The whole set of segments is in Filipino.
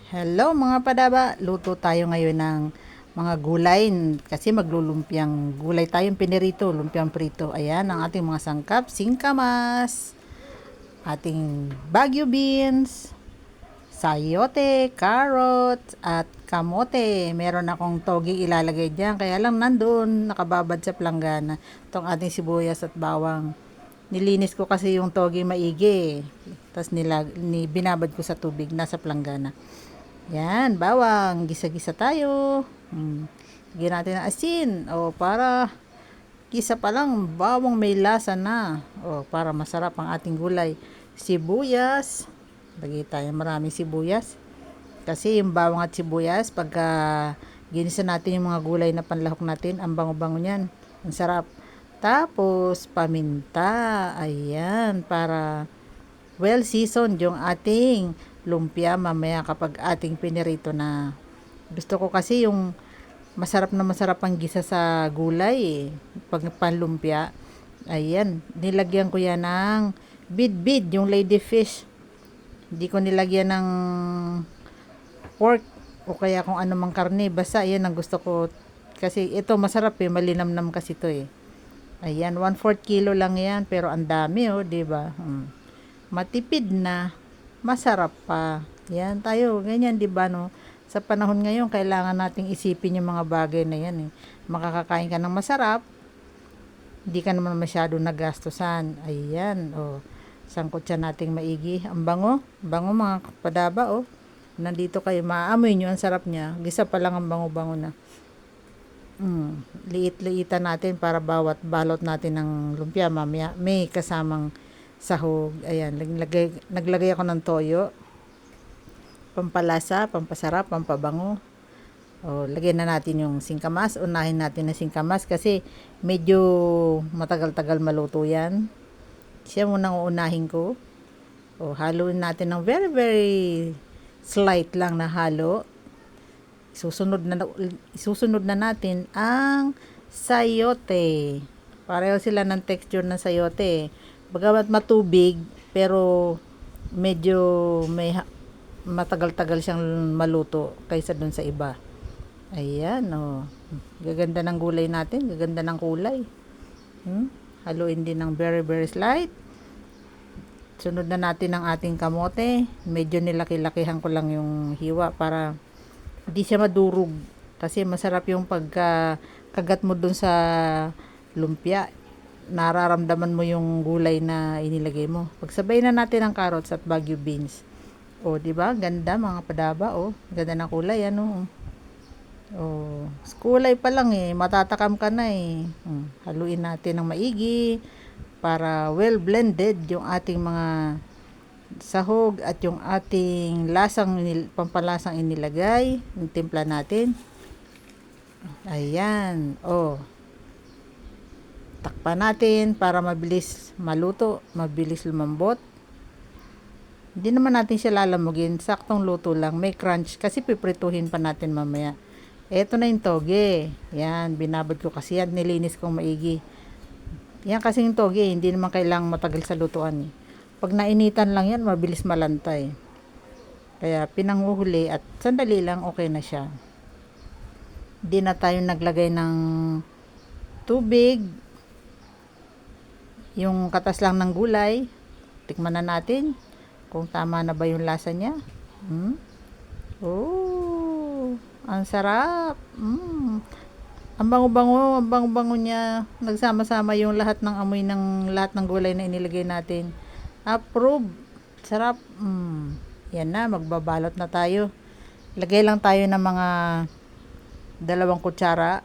Hello mga padaba, luto tayo ngayon ng mga gulay kasi maglulumpiang gulay tayong pinirito, lumpiang prito. Ayan ang ating mga sangkap, singkamas, ating Baguio beans, sayote, carrots, at kamote. Meron akong togi ilalagay dyan, kaya lang nandun, nakababad sa planggana. Itong ating sibuyas at bawang. Nilinis ko kasi yung togi maigi. Tapos binabad ko sa tubig, nasa planggana. Yan, bawang. Gisa-gisa tayo. Lagyan natin ng asin. O, para gisa pa lang, bawang may lasa na. O, para masarap ang ating gulay. Sibuyas. Lagay tayo maraming sibuyas. Kasi yung bawang at sibuyas, pagka ginisa natin yung mga gulay na panlahok natin, ang bango-bango niyan. Ang sarap. Tapos, paminta. Ayan, para well seasoned yung ating lumpia mamaya kapag ating pinirito na. Gusto ko kasi yung masarap ang gisa sa gulay pag panlumpia. Ayan, nilagyan ko yan ng bid-bid, yung lady fish. Hindi ko nilagyan ng pork o kaya kung ano mang karne. Basta yan ang gusto ko. Kasi ito masarap malinamnam kasi ito Ayan, 1/4 kilo lang yan pero ang dami diba? Matipid na, masarap pa. Yan tayo, ganyan 'di ba no? Sa panahon ngayon, kailangan nating isipin yung mga bagay na yan Makakakain ka ng masarap, hindi ka naman masyado nagastusan. Ayan, sangkot siya nating maigi. Ang bango, bango mga padaba Nandito kayo, maamoy nyo, ang sarap niya. Gisa pa lang ang bango-bango na. Liit-liitan natin para bawat balot natin ng lumpia mamaya may kasamang sahog. Ayan, naglagay ako ng toyo. Pampalasa, pampasarap, pampabango. Lagyan na natin yung singkamas. Unahin natin na singkamas kasi medyo matagal-tagal maluto yan. Siya munang uunahin ko. Haluin natin ng very, very slight lang na halo. Isusunod na natin ang sayote. Pareho sila ng texture ng sayote. Bagamat matubig, pero medyo matagal-tagal siyang maluto kaysa dun sa iba. Ayan, gaganda ng gulay natin, gaganda ng kulay. Haluin din ng very, very slight. Sunod na natin ang ating kamote. Medyo nilaki-lakihan ko lang yung hiwa para hindi siya madurog. Kasi masarap yung pagkagat mo dun sa lumpia. Nararamdaman mo yung gulay na inilagay mo. Pagsabay na natin ang carrots at Baguio beans. Di ba? Ganda mga padaba, Ganda ng kulay, kulay pa lang matatakam ka na Haluin natin ng maigi para well blended yung ating mga sahog at yung ating pampalasang inilagay, yung timpla natin. Ayan, takpan natin para mabilis maluto, mabilis lumambot. Hindi naman natin siya lalamugin, saktong luto lang, may crunch kasi piprituhin pa natin mamaya. Eto na yung toge. Yan, binabad ko kasi yan, nilinis kong maigi. Yan kasi yung toge, hindi naman kailangang matagal sa lutuan Pag nainitan lang yan, mabilis malantay. Kaya pinanguhuli at sandali lang okay na siya. Hindi na tayo naglagay ng tubig. Yung katas lang ng gulay. Tikman na natin kung tama na ba yung lasa niya. Ang sarap. Ang bango-bango niya. Nagsama-sama yung lahat ng amoy ng lahat ng gulay na inilagay natin. Approve. Sarap. Yan na, magbabalot na tayo. Lagay lang tayo ng mga 2 kutsara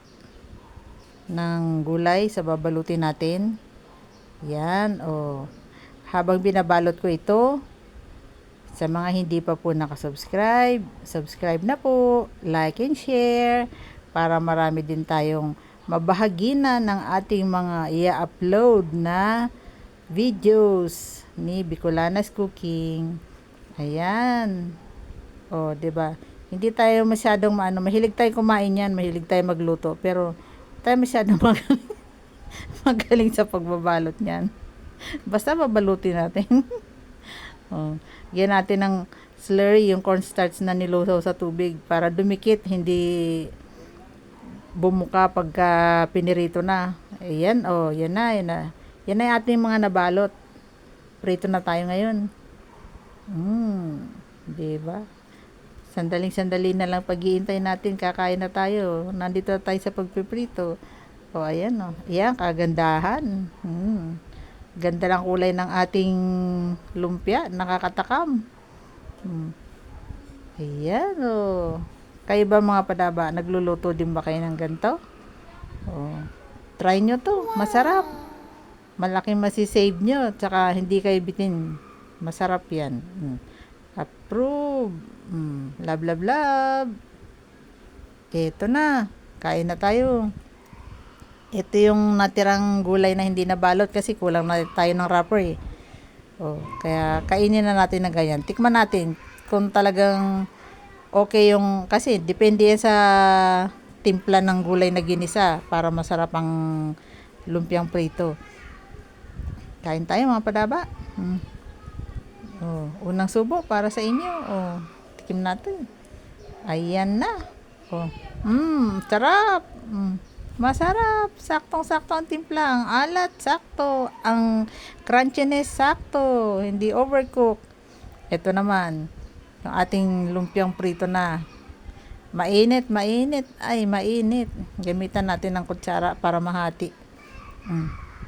ng gulay sa babalutin natin. Yan, Habang binabalot ko ito, sa mga hindi pa po nakasubscribe, subscribe na po, like and share, para marami din tayong mabahagi na ng ating mga i-upload na videos ni Bicolanas Cooking. Ayan. 'Di ba? Hindi tayo masyadong mahilig tayo kumain yan, mahilig tayo magluto, pero tayo masyadong magaling sa pagbabalot niyan. Basta babalutin natin. Yan natin ng slurry, yung cornstarch na nilusaw sa tubig para dumikit, hindi bumuka pagka pinirito na. Ayan, oh, yan na, yan na. Yan na yung ating mga nabalot. Prito na tayo ngayon. Diba? Sandaling-sandali na lang pag-iintay natin, kakain na tayo. Nandito na tayo sa pagpiprito. O, ayan, o. Ayan, kagandahan. Ganda lang kulay ng ating lumpia. Nakakatakam. Ayan, o. Kayo ba mga padaba, nagluluto din ba kayo ng ganito? O, try nyo to. Masarap. Malaking masisave nyo. Tsaka hindi kayo bitin. Masarap yan. Approve. Love, love, love. Ito na. Kain na tayo. Ito yung natirang gulay na hindi nabalot kasi kulang na tayo ng wrapper eh. Oh, kaya kainin na natin ng ganyan. Tikman natin kung talagang okay yung, kasi depende yan sa timpla ng gulay na ginisa para masarap ang lumpiang prito. Kain tayo mga padaba. Oh, unang subo para sa inyo. Oh, tikim natin. Ayan na. Oh. Sarap. Masarap. Saktong-sakto ang timpla. Ang alat, sakto. Ang crunchiness, sakto. Hindi overcook. Ito naman, yung ating lumpiang prito na. Mainit, mainit. Ay, mainit. Gamitan natin ng kutsara para mahati.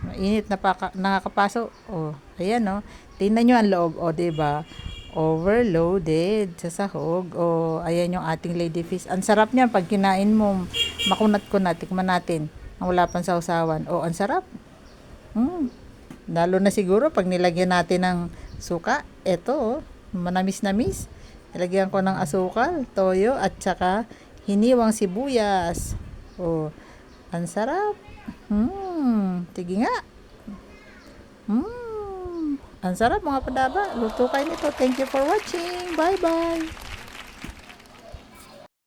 Mainit na nakakapaso. Oh, ayan oh. Tingnan nyo ang loob. O, diba? Overloaded sa sahog. O, ayan yung ating ladyfish. Ang sarap niyan pag kinain mo. Makunat-kunat. Tikman natin. Ang wala pang sausawan. O, ang sarap. Lalo na siguro pag nilagyan natin ng suka. Ito, oh. Manamis-namis. Nilagyan ko ng asukal, toyo, at saka hiniwang sibuyas. O, ang sarap. Sige nga. Ang sarap mga padaba. Luto kayo nito. Thank you for watching. Bye-bye.